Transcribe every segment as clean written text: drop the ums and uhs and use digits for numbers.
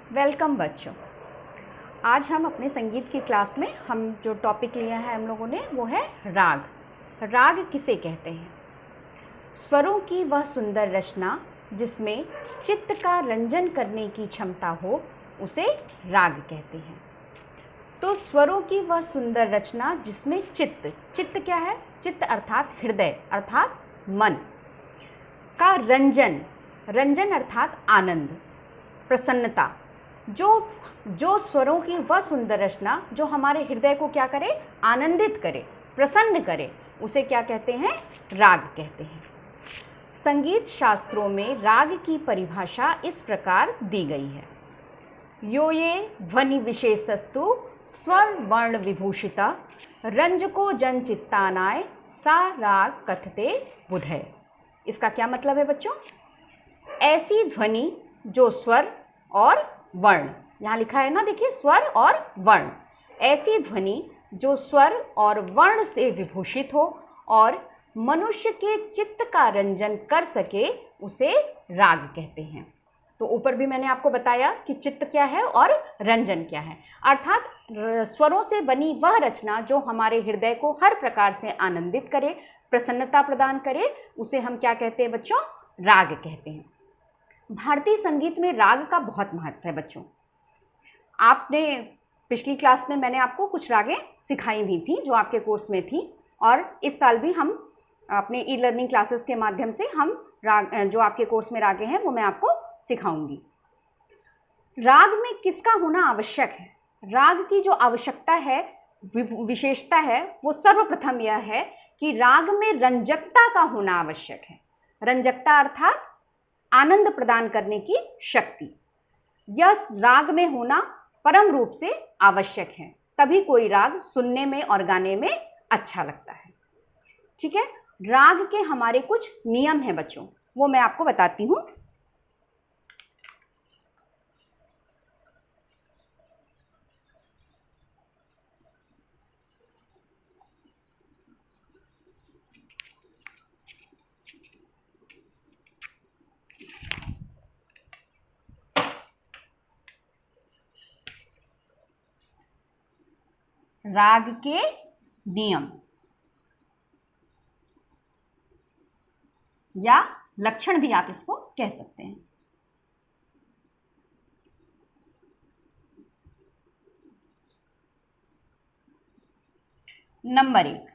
Welcome बच्चों। आज हम अपने संगीत की क्लास में हम जो टॉपिक लिया है हम लोगों ने वो है राग। राग किसे कहते हैं? स्वरों की वह सुंदर रचना जिसमें चित्त का रंजन करने की क्षमता हो उसे राग कहते हैं। तो स्वरों की वह सुंदर रचना जिसमें चित्त क्या है? चित्त अर्थात हृदय अर्थात मन का रंजन अर्थात आनंद, प्रसन्नता। जो स्वरों की वह सुंदर रचना जो हमारे हृदय को क्या करे? आनंदित करे, प्रसन्न करे, उसे क्या कहते हैं? राग कहते हैं। संगीत शास्त्रों में राग की परिभाषा इस प्रकार दी गई है। यो ये ध्वनि विशेषस्तु स्वर वर्ण विभूषिता रंजको जन चित्तानाय सा राग कथते बुधय। इसका क्या मतलब है बच्चों? ऐसी ध्वनि जो स्वर और वर्ण, यहाँ लिखा है ना, देखिए, स्वर और वर्ण। ऐसी ध्वनि जो स्वर और वर्ण से विभूषित हो और मनुष्य के चित्त का रंजन कर सके उसे राग कहते हैं। तो ऊपर भी मैंने आपको बताया कि चित्त क्या है और रंजन क्या है, अर्थात स्वरों से बनी वह रचना जो हमारे हृदय को हर प्रकार से आनंदित करे, प्रसन्नता प्रदान करे, उसे हम क्या कहते हैं बच्चों? राग कहते हैं। भारतीय संगीत में राग का बहुत महत्व है बच्चों। आपने पिछली क्लास में मैंने आपको कुछ रागें सिखाई भी थी जो आपके कोर्स में थी, और इस साल भी हम अपने ई लर्निंग क्लासेस के माध्यम से हम राग जो आपके कोर्स में रागें हैं वो मैं आपको सिखाऊंगी। राग में किसका होना आवश्यक है? राग की जो आवश्यकता है, विशेषता है, वो सर्वप्रथम यह है कि राग में रंजकता का होना आवश्यक है। रंजकता अर्थात आनंद प्रदान करने की शक्ति, यह राग में होना परम रूप से आवश्यक है, तभी कोई राग सुनने में और गाने में अच्छा लगता है। ठीक है, राग के हमारे कुछ नियम हैं बच्चों, वो मैं आपको बताती हूँ। राग के नियम या लक्षण भी आप इसको कह सकते हैं। नंबर 1,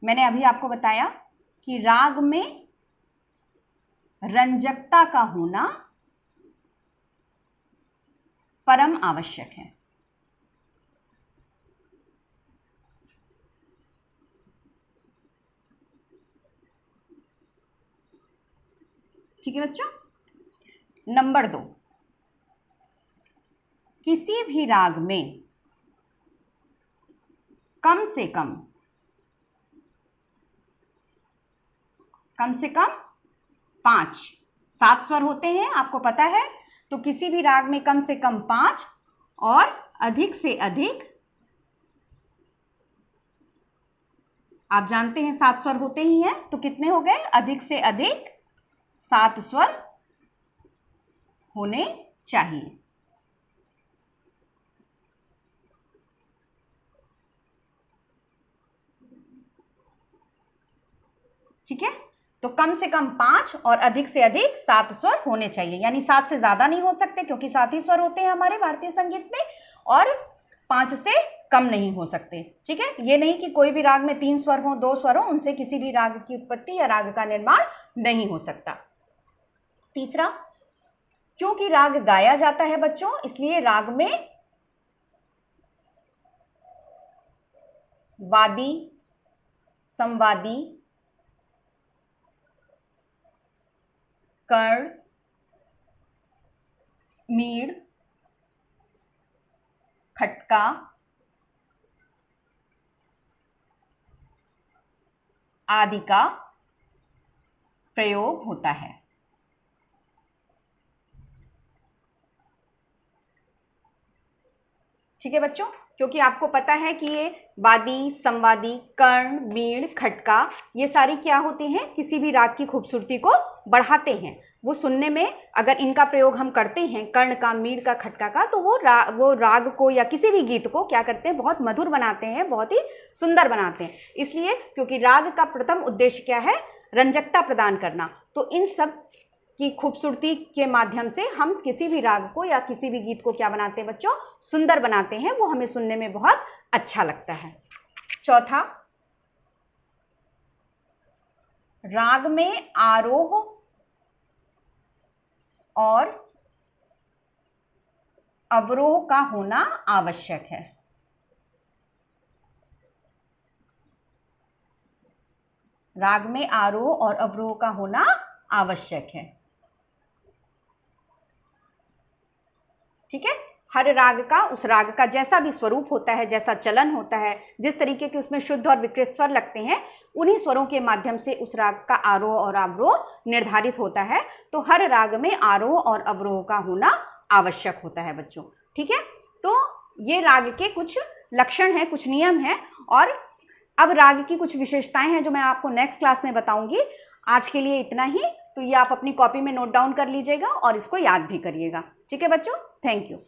मैंने अभी आपको बताया कि राग में रंजकता का होना परम आवश्यक है। ठीक है बच्चों। नंबर 2, किसी भी राग में कम से कम 5, 7 स्वर होते हैं, आपको पता है। तो किसी भी राग में कम से कम 5 और अधिक से अधिक, आप जानते हैं 7 स्वर होते ही हैं, तो कितने हो गए? अधिक से अधिक 7 स्वर होने चाहिए। ठीक है, तो कम से कम 5 और अधिक से अधिक 7 स्वर होने चाहिए, यानी 7 से ज्यादा नहीं हो सकते क्योंकि 7 ही स्वर होते हैं हमारे भारतीय संगीत में, और 5 से कम नहीं हो सकते। ठीक है, ये नहीं कि कोई भी राग में 3 स्वर हो, 2 स्वर हो, उनसे किसी भी राग की उत्पत्ति या राग का निर्माण नहीं हो सकता। तीसरा, क्योंकि राग गाया जाता है बच्चों, इसलिए राग में वादी, संवादी, कर्ण, मीड़, खटका आदि का प्रयोग होता है। ठीक है बच्चों, क्योंकि आपको पता है कि ये वादी, संवादी, कर्ण, मीड़, खटका, ये सारी क्या होते हैं? किसी भी राग की खूबसूरती को बढ़ाते हैं, वो सुनने में अगर इनका प्रयोग हम करते हैं, कर्ण का, मीड़ का, खटका का, तो वो राग को या किसी भी गीत को क्या करते हैं, बहुत मधुर बनाते हैं, बहुत ही सुंदर बनाते हैं। इसलिए क्योंकि राग का प्रथम उद्देश्य क्या है, रंजकता प्रदान करना। तो इन सब की खूबसूरती के माध्यम से हम किसी भी राग को या किसी भी गीत को क्या बनाते हैं बच्चों, सुंदर बनाते हैं, वो हमें सुनने में बहुत अच्छा लगता है। चौथा, राग में आरोह और अवरोह का होना आवश्यक है। राग में आरोह और अवरोह का होना आवश्यक है। ठीक है, हर राग का, उस राग का जैसा भी स्वरूप होता है, जैसा चलन होता है, जिस तरीके के उसमें शुद्ध और विकृत स्वर लगते हैं, उन्हीं स्वरों के माध्यम से उस राग का आरोह और अवरोह निर्धारित होता है। तो हर राग में आरोह और अवरोह का होना आवश्यक होता है बच्चों। ठीक है, तो ये राग के कुछ लक्षण हैं, कुछ नियम हैं, और अब राग की कुछ विशेषताएं हैं जो मैं आपको नेक्स्ट क्लास में बताऊंगी। आज के लिए इतना ही। तो ये आप अपनी कॉपी में नोट डाउन कर लीजिएगा और इसको याद भी करिएगा। ठीक है बच्चों, थैंक यू।